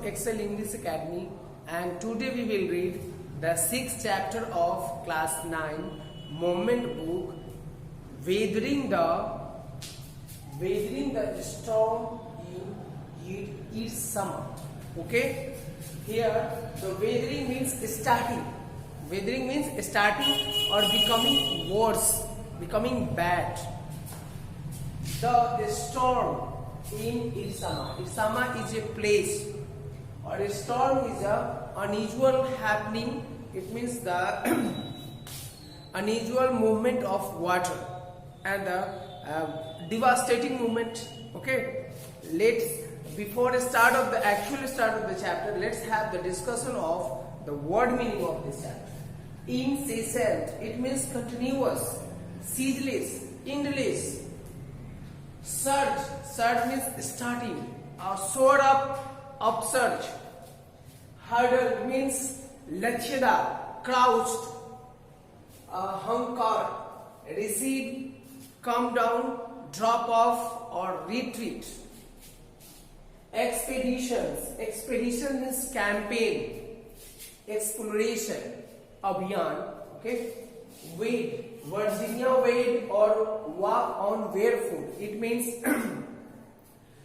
Excel English Academy, and today we will read the 6th chapter of class 9 Moment book, Weathering the Storm in its Summer. Okay, here the weathering means starting. Weathering means starting or becoming worse, becoming bad. The storm in Irsama. Irsama is a place, or a storm is a unusual happening. It means the unusual movement of water and the devastating movement. Okay, before the actual start of the chapter, let's have the discussion of the word meaning of this chapter. Incessant, it means continuous, ceaseless, endless. Surge means starting. Soar up, upsurge. Hurdle means lachyada, crouched. Hunkar, recede, come down, drop off or retreat. Expedition means campaign, exploration, abhiyan. Okay. Wade, Virginia wade or walk on barefoot. It means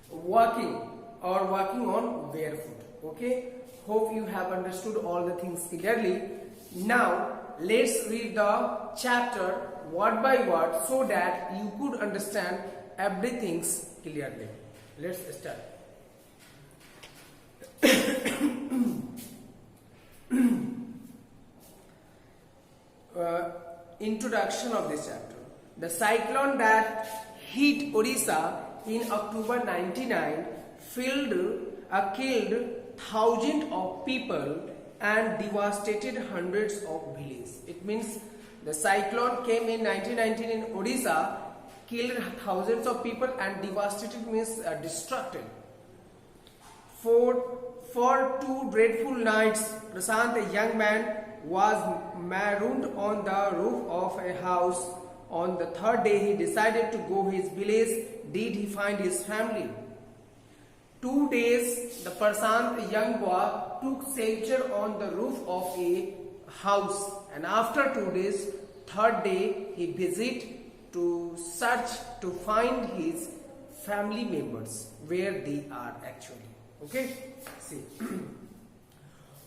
walking on barefoot. Okay. Hope you have understood all the things clearly. Now let's read the chapter word by word so that you could understand everything clearly. Let's start. Introduction of this chapter. The cyclone that hit Odisha in October 99 killed thousands of people and devastated hundreds of villages. It means the cyclone came in 1919 in Odisha, killed thousands of people and devastated means destructed. For 2 dreadful nights, Prashant, a young man, was marooned on the roof of a house. On the 3rd day, he decided to go his village. Did he find his family? 2 days, the Prashant, a young boy, took shelter on the roof of a house. And after 2 days, 3rd day, he visited to search to find his family members, where they are actually. Okay, see.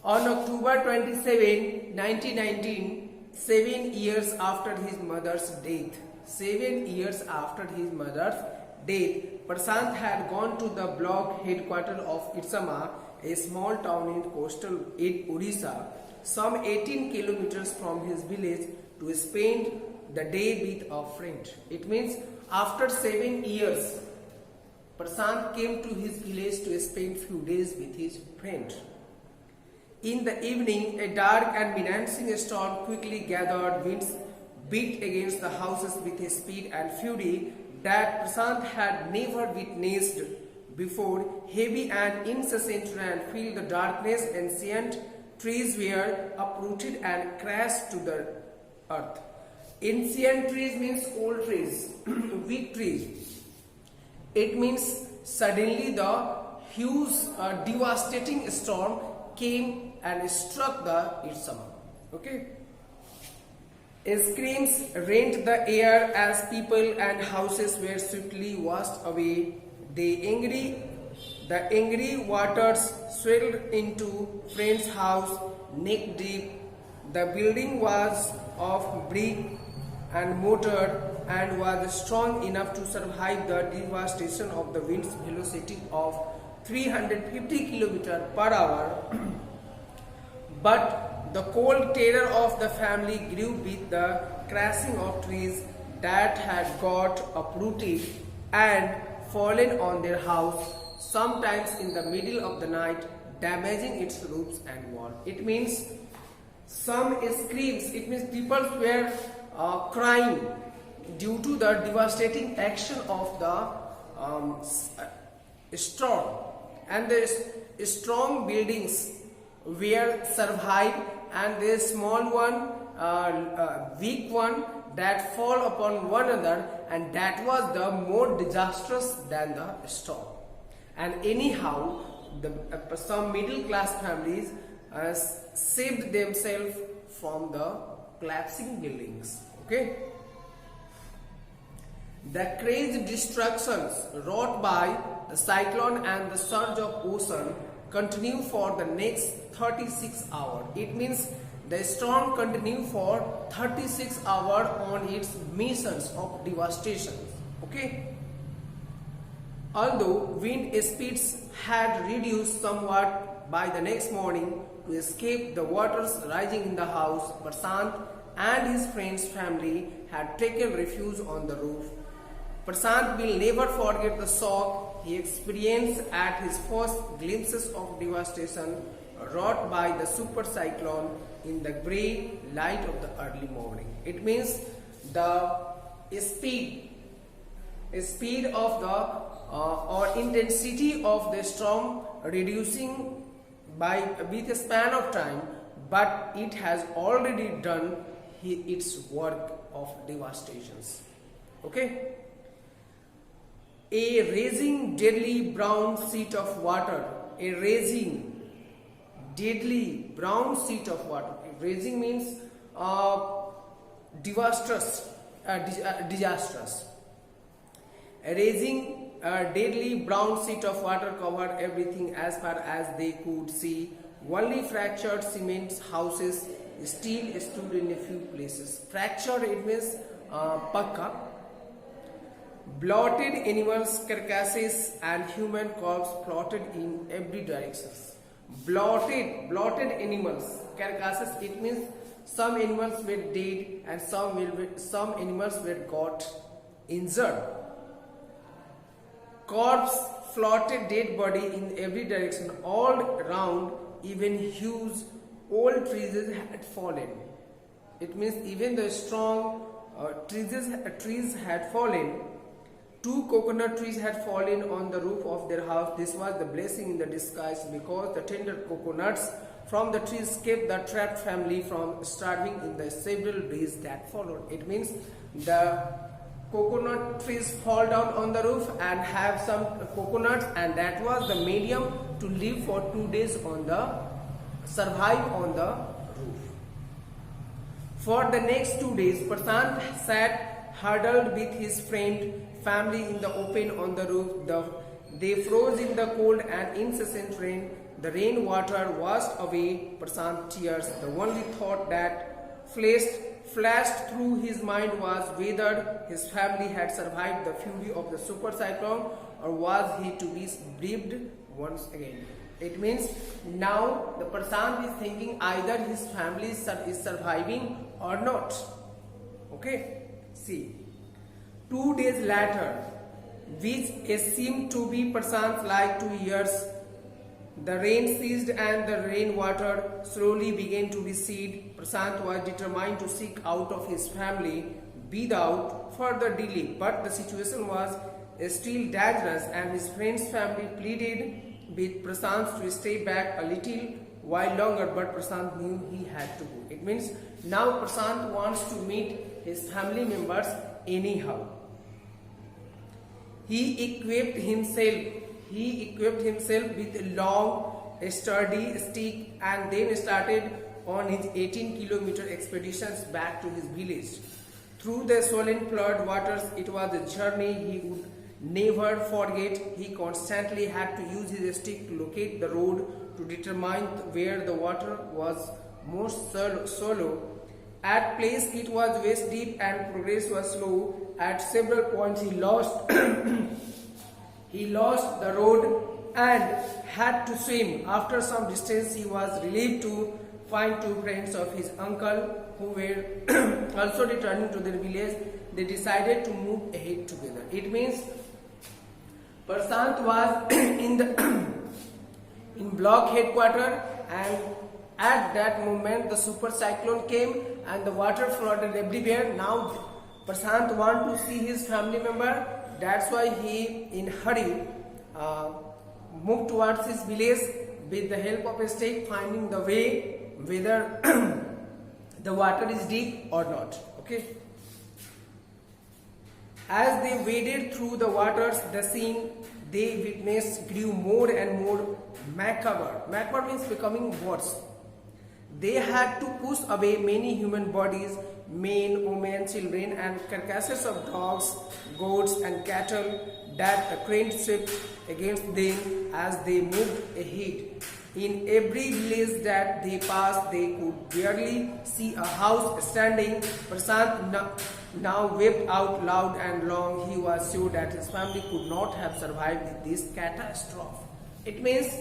On October 27, 1919, 7 years after his mother's death, Prashant had gone to the block headquarters of Irsama, a small town in coastal Odisha, some 18 kilometers from his village, to spend the day with a friend. It means after 7 years, Prashant came to his village to spend few days with his friend. In the evening, a dark and menacing storm quickly gathered. Winds beat against the houses with a speed and fury that Prashant had never witnessed before. Heavy and incessant rain filled the darkness. Ancient trees were uprooted and crashed to the earth. Ancient trees means old trees, weak trees. It means suddenly the huge devastating storm came and struck the Irsama. Okay. Screams rent the air as people and houses were swiftly washed away. The angry waters swelled into friend's house neck deep. The building was of brick and mortar and was strong enough to survive the devastation of the wind's velocity of 350 km/h. But the cold terror of the family grew with the crashing of trees that had got uprooted and fallen on their house, sometimes in the middle of the night, damaging its roofs and walls. It means some screams. It means people were crying due to the devastating action of the storm, and the strong buildings were survived, and the small one, weak one, that fall upon one another, and that was the more disastrous than the storm. And anyhow, some middle class families saved themselves from the collapsing buildings. Okay. The crazy destructions wrought by the cyclone and the surge of ocean continue for the next 36 hours. It means the storm continued for 36 hours on its missions of devastation. Okay. Although wind speeds had reduced somewhat by the next morning to escape the waters rising in the house, Prashant and his friend's family had taken refuge on the roof. Prashant will never forget the shock he experienced at his first glimpses of devastation wrought by the super cyclone in the grey light of the early morning. It means the speed of the or intensity of the storm reducing with a span of time, but it has already done its work of devastations. Okay. A raging deadly brown sheet of water. A raging deadly brown sheet of water. Raging means disastrous. A raging deadly brown sheet of water covered everything as far as they could see. Only fractured cement houses still stood in a few places. Fractured, it means pakka. Blotted animals' carcasses and human corpses plotted in every direction. Blotted animals' carcasses, it means some animals were dead and some animals were got injured. Corpse floated dead body in every direction all around. Even huge old trees had fallen. It means even the strong trees had fallen. 2 coconut trees had fallen on the roof of their house. This was the blessing in the disguise, because the tender coconuts from the trees kept the trapped family from starving in the several days that followed. It means the coconut trees fall down on the roof and have some coconuts, and that was the medium to live for 2 days survive on the roof. For the next 2 days, Prashant sat huddled with his friend family in the open on the roof. They froze in the cold and incessant rain. The rain water washed away Prashant's tears. The only thought that flashed through his mind was whether his family had survived the fury of the super cyclone, or was he to be bereaved once again. It means now the Prashant is thinking either his family is surviving or not. Okay, see. 2 days later, which seemed to be Prashant's like 2 years, the rain ceased and the rainwater slowly began to recede. Prashant was determined to seek out of his family without further delay, but the situation was still dangerous, and his friend's family pleaded with Prashant to stay back a little while longer, but Prashant knew he had to go. It means now Prashant wants to meet his family members anyhow. He equipped himself with a long, sturdy stick and then started on his 18-kilometer expeditions back to his village. Through the swollen flood waters, it was a journey he would never forget. He constantly had to use his stick to locate the road, to determine where the water was most shallow. At places it was waist deep and progress was slow. At several points he lost the road and had to swim. After some distance he was relieved to find 2 friends of his uncle who were also returning to their village. They decided to move ahead together. It means Prashant was in block headquarters, and at that moment the super cyclone came and the water flooded everywhere. Now Prashant want to see his family member. That's why he in hurry moved towards his village with the help of a stick, finding the way whether the water is deep or not. Okay. As they waded through the waters, the scene they witnessed grew more and more macabre. Macabre means becoming worse. They had to push away many human bodies, men, women, children, and carcasses of dogs, goats, and cattle that craned swift against them as they moved ahead. In every village that they passed, they could barely see a house standing. Prasant now wept out loud and long. He was sure that his family could not have survived this catastrophe. It means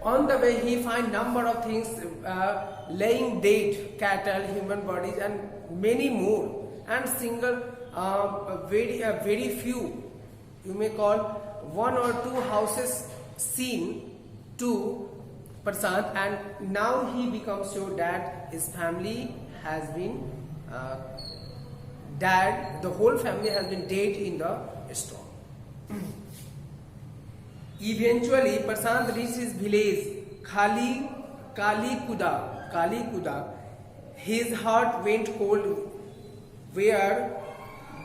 on the way he find number of things, laying dead cattle, human bodies, and many more, and very few, you may call one or two houses seen to Prasad, and now he becomes sure that his family has been dead. The whole family has been dead in the storm. Eventually, Prasad reached his village, Kalikuda. His heart went cold. Where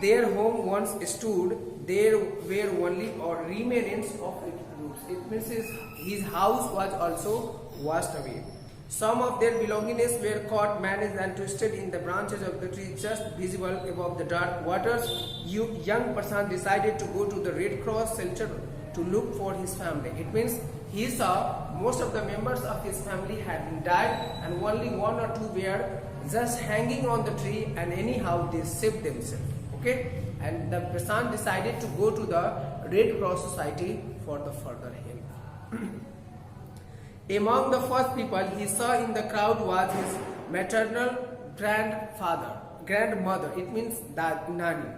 their home once stood, there were only remnants of its roots. It means his house was also washed away. Some of their belongings were caught, managed, and twisted in the branches of the tree just visible above the dark waters. Young Prasad decided to go to the Red Cross shelter to look for his family. It means he saw most of the members of his family had died and only one or two were just hanging on the tree, and anyhow they saved themselves. Okay, and the Prasad decided to go to the Red Cross Society for the further help. Among the first people he saw in the crowd was his maternal grandmother. It means that Nani.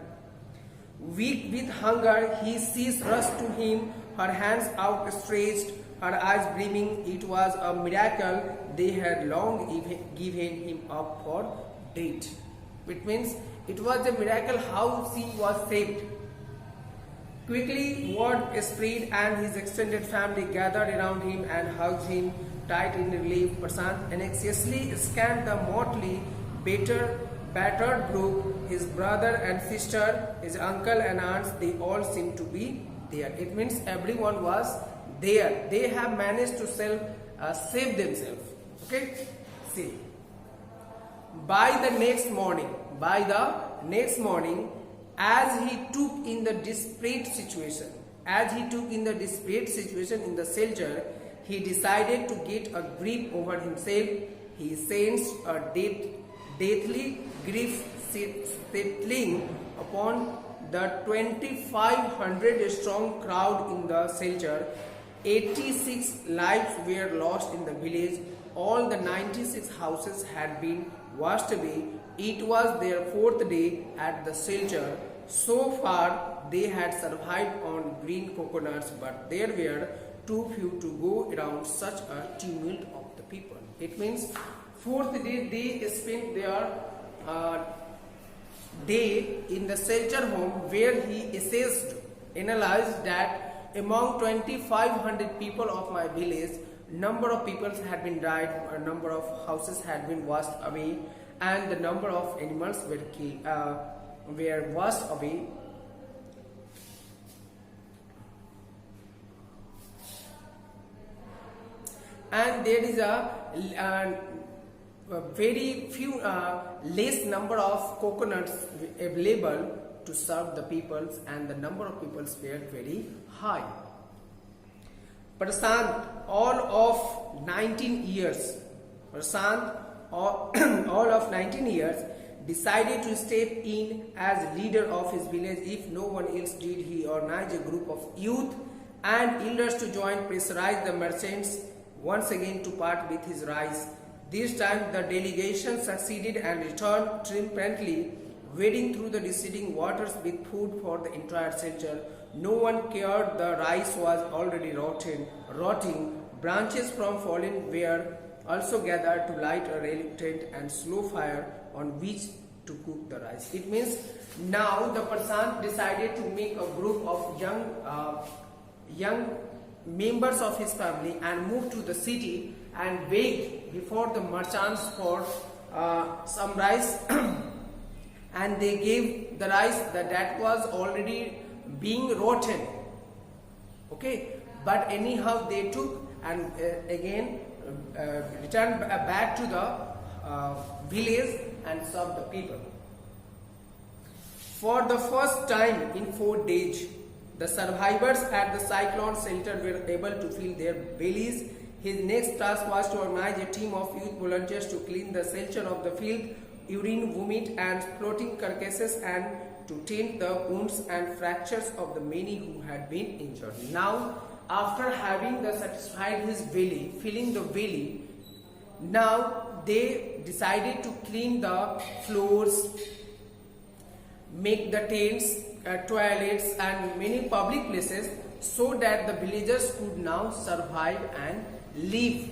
Weak with hunger, she rushed to him, her hands outstretched, her eyes beaming. It was a miracle. They had long given him up for dead. It means it was a miracle how she was saved. Quickly, word spread, and his extended family gathered around him and hugged him tight in relief. Prasad anxiously scanned the motley, battered group, his brother and sister, his uncle and aunts. They all seemed to be there. It means everyone was there. They have managed to save themselves. Okay, see. By the next morning, as he took in the desperate situation in the shelter, he decided to get a grip over himself. He sensed a deathly grief settling upon the 2,500 strong crowd in the shelter. 86 lives were lost in the village. All the 96 houses had been washed away. It was their fourth day at the shelter. So far, they had survived on green coconuts, but there were too few to go around such a tumult of the people. It means fourth day they spent their day in the shelter home, where he analyzed that among 2,500 people of my village, number of people had been died, a number of houses had been washed away, and the number of animals were washed away. And there is a very few less number of coconuts available to serve the peoples, and the number of peoples were very high. Prasad, all of 19 years, decided to step in as leader of his village. If no one else did, he organized a group of youth and elders to join, pressurized the merchants once again to part with his rice. This time the delegation succeeded and returned triumphantly, wading through the receding waters with food for the entire shelter. No one cared, the rice was already rotting. Branches from fallen were also gathered to light a reluctant and slow fire on which to cook the rice. It means now the Prasad decided to make a group of young members of his family and move to the city and beg before the merchants for some rice and they gave the rice that was already being rotten. Okay, but anyhow they took and again returned back to the village and served the people. For the first time in 4 days, the survivors at the cyclone shelter were able to fill their bellies. His next task was to organize a team of youth volunteers to clean the shelter of the field, urine, vomit and floating carcasses, and to tend the wounds and fractures of the many who had been injured. Now, after having satisfied his belly, filling the belly, now they decided to clean the floors, make the tents, toilets and many public places so that the villagers could now survive and live.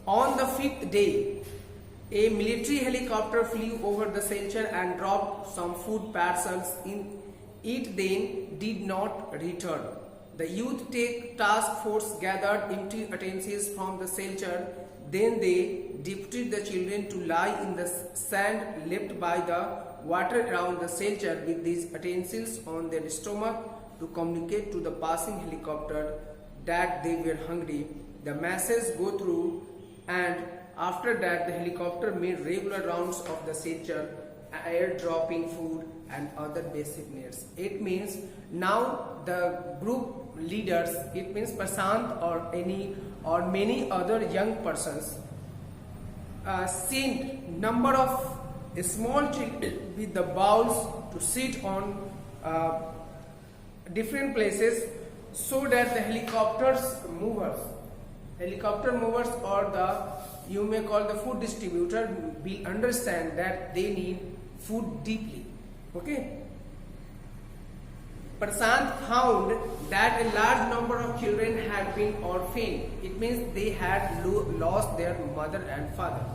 On the 5th day, a military helicopter flew over the shelter and dropped some food parcels in it, then did not return. The youth task force gathered empty utensils from the shelter. Then they deputed the children to lie in the sand left by the water around the shelter with these utensils on their stomach to communicate to the passing helicopter that they were hungry. The message go through, and after that the helicopter made regular rounds of the shelter, airdropping food and other basic needs. It means now the group leaders, it means Prashant or many other young persons, sent number of small children with the bowls to sit on different places so that the helicopter movers or the, you may call the food distributor, will understand that they need food deeply. Okay. Prashant found that a large number of children had been orphaned. It means they had lost their mother and father.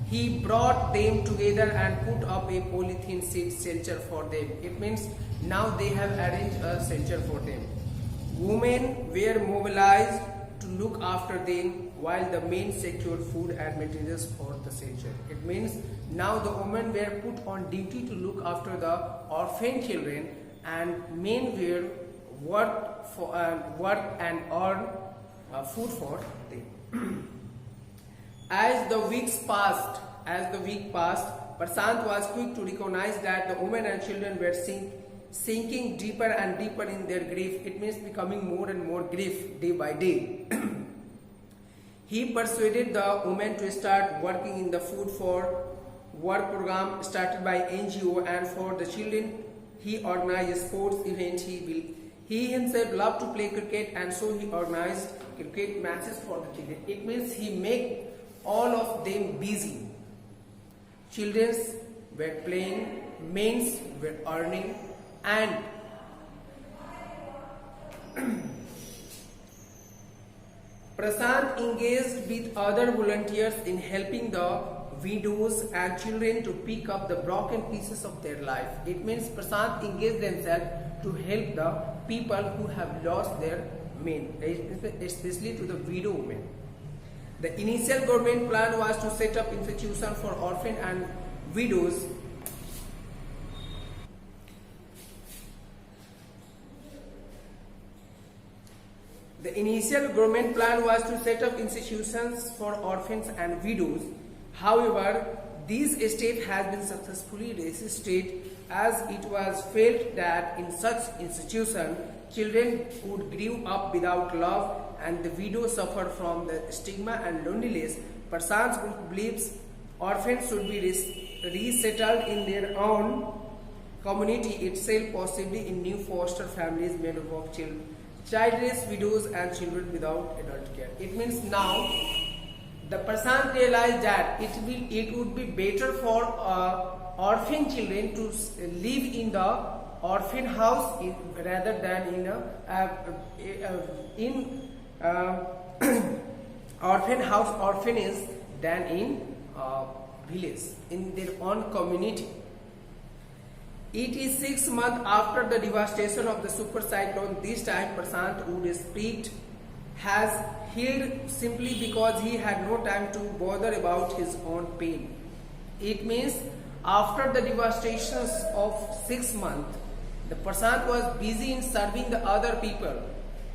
He brought them together and put up a polythene seed shelter for them. It means now they have arranged a shelter for them. Women were mobilized to look after them while the men secured food and materials for the shelter. It means now the women were put on duty to look after the orphan children, and men were work and earn food for them. As the week passed, Prashant was quick to recognize that the women and children were sinking deeper and deeper in their grief. It means becoming more and more grief day by day. He persuaded the women to start working in the food for work program started by NGO, and for the children he organized a sports event. He himself loved to play cricket, and so he organized cricket matches for the children. It means he made all of them busy. Children were playing, men were earning, and Prashant engaged with other volunteers in helping the widows and children to pick up the broken pieces of their life. It means Prashant engaged themselves to help the people who have lost their men, especially to the widow women. The initial government plan was to set up institutions for orphans and widows. The initial government plan was to set up institutions for orphans and widows. However, this step has been successfully resisted, as it was felt that in such institutions, children would grow up without love and the widows suffer from the stigma and loneliness. Prashant's group believes orphans should be resettled in their own community itself, possibly in new foster families made up of childless widows and children without adult care. It means now the Prashant realized that it would be better for orphan children to live in the orphan house rather than in orphan house orphanage than in village, in their own community. It is 6 months after the devastation of the super cyclone. This time Prashant Wood's spirit has healed simply because he had no time to bother about his own pain. It means after the devastations of 6 months, The Prashant was busy in serving the other people,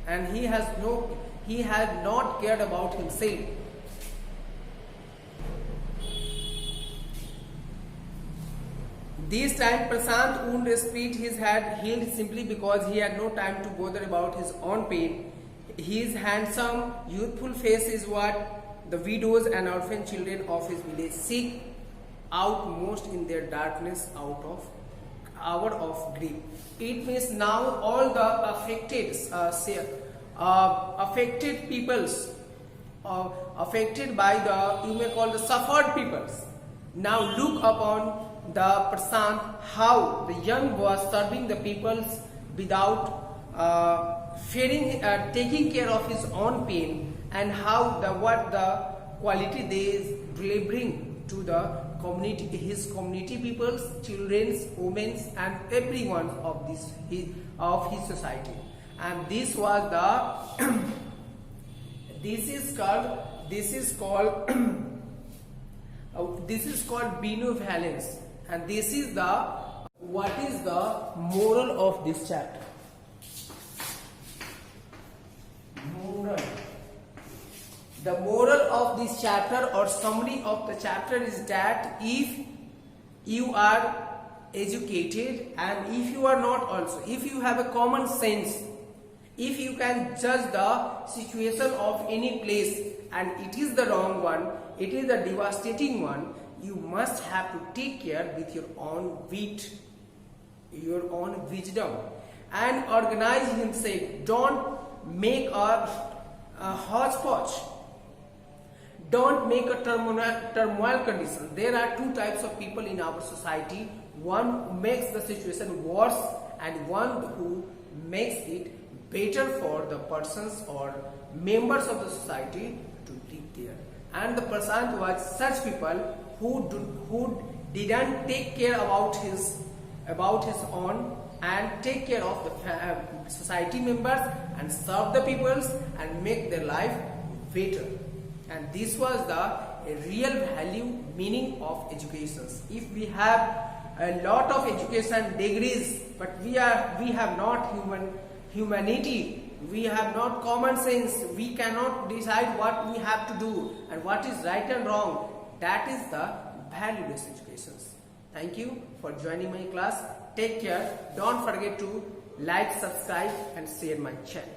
and he had not cared about himself. This time Prashant wound split his head healed simply because he had no time to bother about his own pain. His handsome, youthful face is what the widows and orphan children of his village seek out most in their darkness hour of grief. It means now all the affected peoples, affected by the, you may call the suffered peoples, now look upon the Prashant, how the young was serving the peoples without taking care of his own pain, and how what the quality they really bring to the community, his community peoples, children's, women's, and everyone of his society. And this was the this is called benevolence, and this is the what is the moral of this chapter. The moral of this chapter or summary of the chapter is that if you are educated and if you are not also, if you have a common sense, if you can judge the situation of any place and it is the wrong one, it is the devastating one, you must have to take care with your own wit, your own wisdom, and organize himself. Don't make a hodgepodge. Don't make a turmoil condition. There are two types of people in our society. One who makes the situation worse and one who makes it better for the persons or members of the society to live there. And the Prashant was such people who didn't take care about his own and take care of the society members and serve the peoples and make their life better. And this was the real value meaning of education. If we have a lot of education degrees, but we have not humanity, we have not common sense, we cannot decide what we have to do and what is right and wrong. That is the valueless education. Thank you for joining my class. Take care. Don't forget to like, subscribe and share my channel.